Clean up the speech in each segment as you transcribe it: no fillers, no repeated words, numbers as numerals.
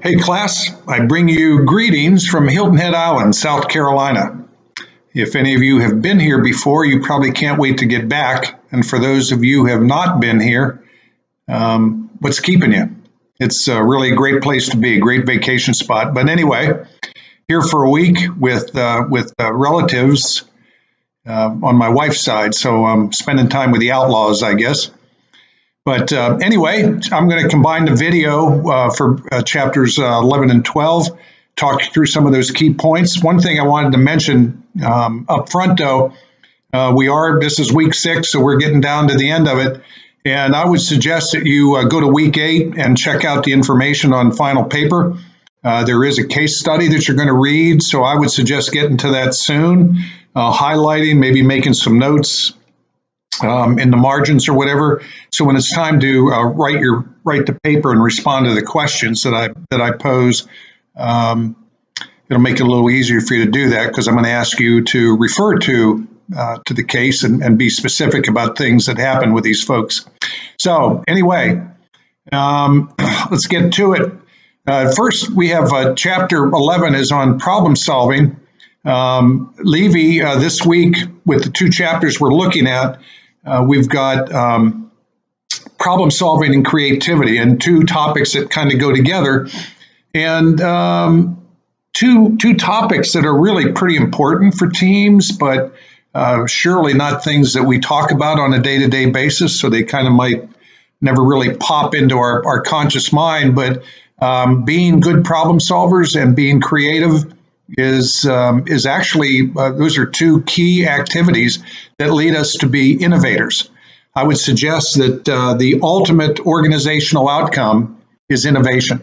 Hey class, I bring you greetings from Hilton Head Island, South Carolina. If any of you have been here before, you probably can't wait to get back. And for those of you who have not been here, what's keeping you? It's really a great place to be, a great vacation spot. But anyway, here for a week with relatives on my wife's side, so I'm spending time with the outlaws, I guess. But anyway, I'm going to combine the video for chapters 11 and 12, talk you through some of those key points. One thing I wanted to mention up front, though, this is week 6, so we're getting down to the end of it. And I would suggest that you go to week 8 and check out the information on final paper. There is a case study that you're going to read, so I would suggest getting to that soon, highlighting, maybe making some notes in the margins or whatever. So when it's time to write the paper and respond to the questions that I pose, it'll make it a little easier for you to do that, because I'm going to ask you to refer to the case and be specific about things that happen with these folks. So anyway, let's get to it. First, we have chapter 11 is on problem solving. Levy, this week with the 2 chapters we're looking at, we've got problem solving and creativity, and 2 topics that kind of go together, and two topics that are really pretty important for teams, but surely not things that we talk about on a day-to-day basis, so they kind of might never really pop into our conscious mind. But being good problem solvers and being creative is actually, those are 2 key activities that lead us to be innovators. I would suggest that the ultimate organizational outcome is innovation.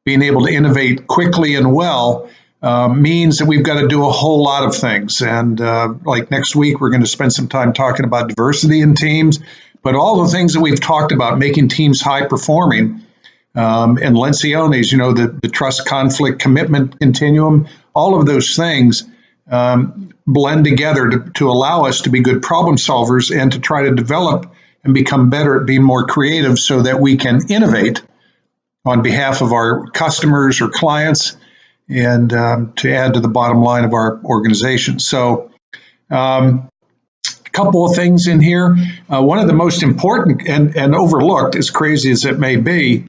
Being able to innovate quickly and well means that we've got to do a whole lot of things. And like next week, we're going to spend some time talking about diversity in teams, but all the things that we've talked about, making teams high performing, and Lencioni's, the trust, conflict, commitment continuum, all of those things blend together to allow us to be good problem solvers and to try to develop and become better at being more creative, so that we can innovate on behalf of our customers or clients, and to add to the bottom line of our organization. So a couple of things in here. One of the most important and overlooked, as crazy as it may be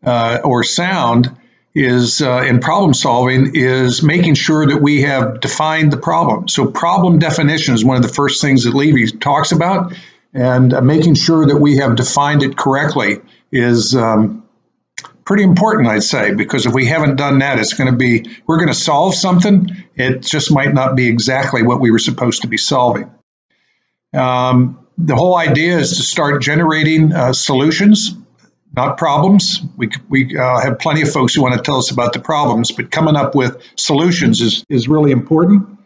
or sound, is in problem solving, is making sure that we have defined the problem. So problem definition is one of the first things that Levy talks about, and making sure that we have defined it correctly is pretty important, I'd say, because if we haven't done that, we're going to solve something. It just might not be exactly what we were supposed to be solving. The whole idea is to start generating solutions, not problems. We have plenty of folks who want to tell us about the problems, but coming up with solutions is really important.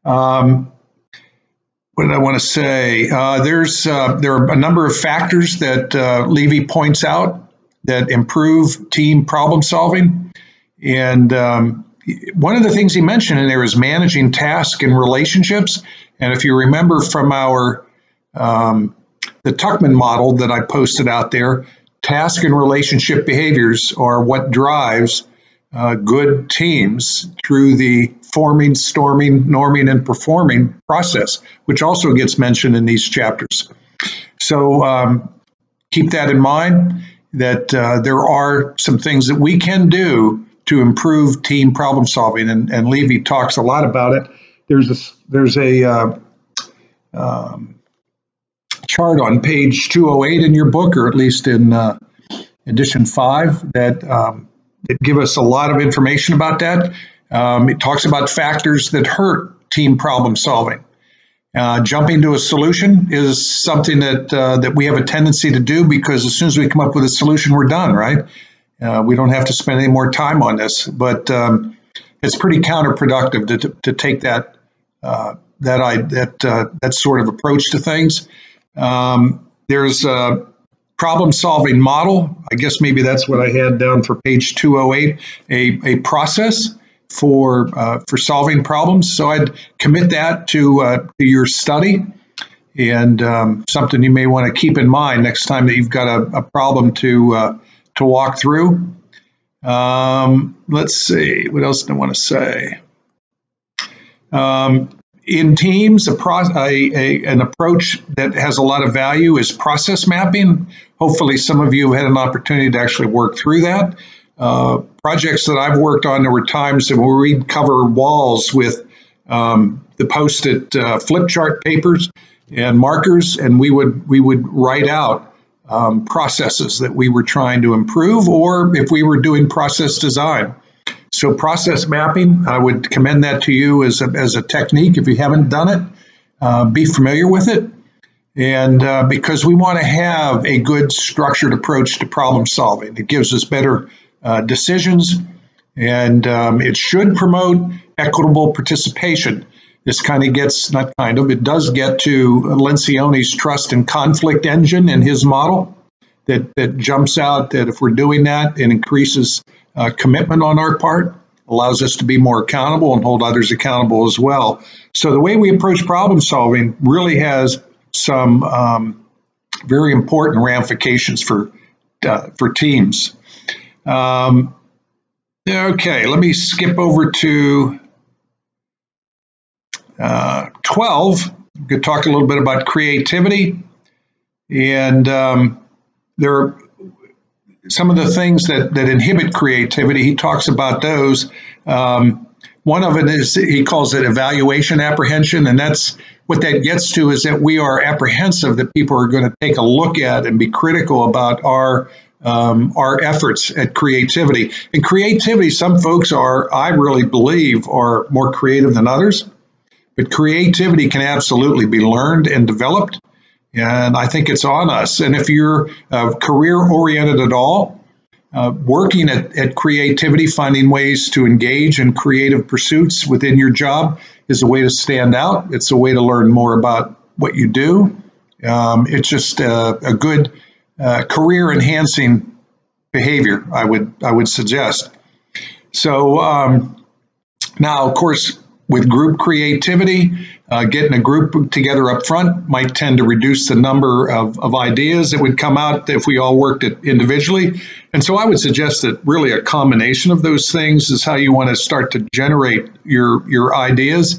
What did I want to say? There are a number of factors that Levy points out that improve team problem solving. And one of the things he mentioned in there is managing tasks and relationships. And if you remember from our the Tuckman model that I posted out there, task and relationship behaviors are what drives good teams through the forming, storming, norming, and performing process, which also gets mentioned in these chapters. So keep that in mind, that there are some things that we can do to improve team problem solving, and Levy talks a lot about it. There's a chart on page 208 in your book, or at least in edition 5, that give us a lot of information about that. It talks about factors that hurt team problem solving. Jumping to a solution is something that we have a tendency to do, because as soon as we come up with a solution, we're done, right? We don't have to spend any more time on this, but it's pretty counterproductive to take that sort of approach to things. There's a problem-solving model. I guess maybe that's what I had down for page 208, a process for solving problems. So I'd commit that to your study, and something you may want to keep in mind next time that you've got a problem to walk through. Let's see, what else do I want to say? In teams, an approach that has a lot of value is process mapping. Hopefully some of you had an opportunity to actually work through that. Projects that I've worked on, there were times where we'd cover walls with the post-it flip chart papers and markers, and we would write out processes that we were trying to improve, or if we were doing process design. So process mapping, I would commend that to you as a technique. If you haven't done it, be familiar with it. And because we want to have a good structured approach to problem solving. It gives us better decisions, and it should promote equitable participation. This it does get to Lencioni's trust and conflict engine in his model that jumps out that if we're doing that, it increases commitment on our part, allows us to be more accountable and hold others accountable as well. So the way we approach problem solving really has some very important ramifications for teams. Okay, let me skip over to 12. We could talk a little bit about creativity, and there are some of the things that inhibit creativity. He talks about those. One of it is, he calls it evaluation apprehension, and that's what that gets to, is that we are apprehensive that people are going to take a look at and be critical about our efforts at creativity. And creativity, some folks I really believe, are more creative than others, but creativity can absolutely be learned and developed. And I think it's on us. And if you're career-oriented at all, working at creativity, finding ways to engage in creative pursuits within your job is a way to stand out. It's a way to learn more about what you do. It's just a good career-enhancing behavior, I would suggest. So now, of course, with group creativity, getting a group together up front might tend to reduce the number of ideas that would come out if we all worked it individually. And so I would suggest that really a combination of those things is how you want to start to generate your ideas.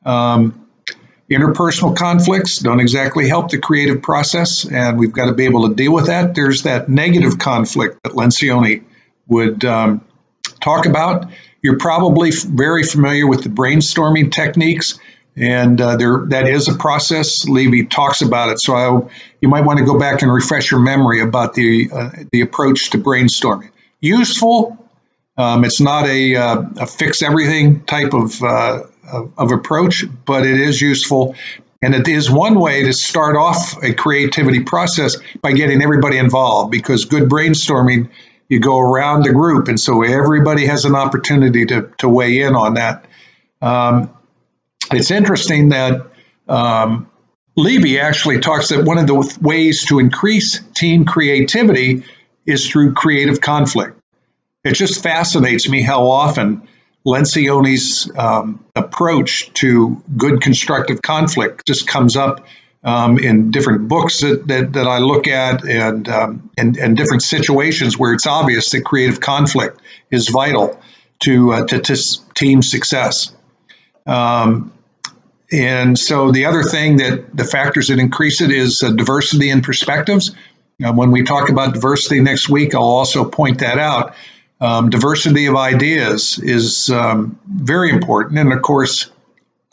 Interpersonal conflicts don't exactly help the creative process, and we've got to be able to deal with that. There's that negative conflict that Lencioni would talk about. You're probably very familiar with the brainstorming techniques, and that is a process. Levy talks about it, so you might want to go back and refresh your memory about the approach to brainstorming. Useful. It's not a fix everything type of approach, but it is useful, and it is one way to start off a creativity process by getting everybody involved, because good brainstorming, you go around the group, and so everybody has an opportunity to weigh in on that. It's interesting that Levy actually talks that one of the ways to increase team creativity is through creative conflict. It just fascinates me how often Lencioni's approach to good constructive conflict just comes up in different books that I look at, and different situations where it's obvious that creative conflict is vital to team success. And so the other thing that the factors that increase it is diversity in perspectives. When we talk about diversity next week, I'll also point that out. Diversity of ideas is very important, and of course,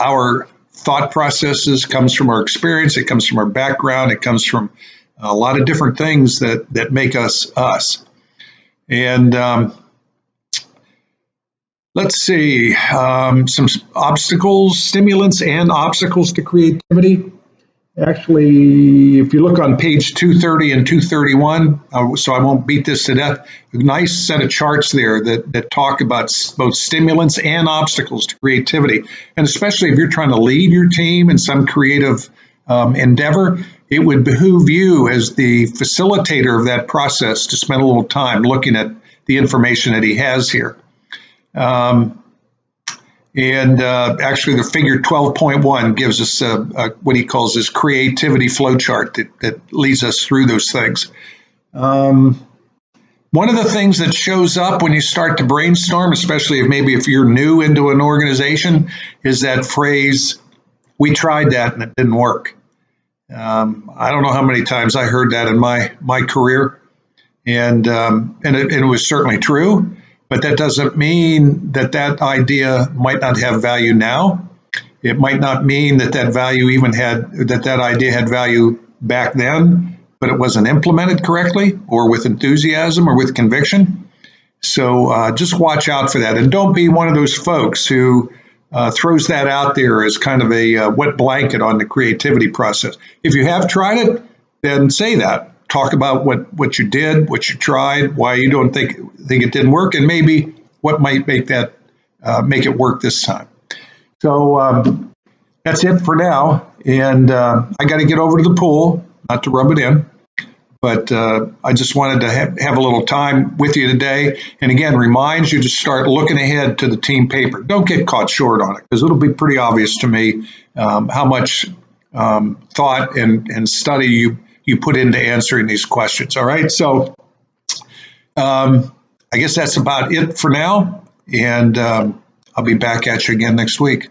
our thought processes comes from our experience, it comes from our background, it comes from a lot of different things that make us us. And let's see, some obstacles, stimulants and obstacles to creativity. Actually, if you look on page 230 and 231, so I won't beat this to death, a nice set of charts there that talk about both stimulants and obstacles to creativity. And especially if you're trying to lead your team in some creative endeavor, it would behoove you as the facilitator of that process to spend a little time looking at the information that he has here. Actually, the figure 12.1 gives us what he calls his creativity flowchart that leads us through those things. One of the things that shows up when you start to brainstorm, especially if you're new into an organization, is that phrase, "We tried that and it didn't work." I don't know how many times I heard that in my career, and it was certainly true. But that doesn't mean that idea might not have value now. It might not mean that that idea had value back then, but it wasn't implemented correctly or with enthusiasm or with conviction. So just watch out for that, and don't be one of those folks who throws that out there as kind of a wet blanket on the creativity process. If you have tried it, then say that. Talk about what you did, what you tried, why you don't think it didn't work, and maybe what might make it work this time. So that's it for now, and I got to get over to the pool, not to rub it in, but I just wanted to have a little time with you today, and again, remind you to start looking ahead to the team paper. Don't get caught short on it, because it'll be pretty obvious to me how much thought and study you put into answering these questions. All right, so I guess that's about it for now, and I'll be back at you again next week.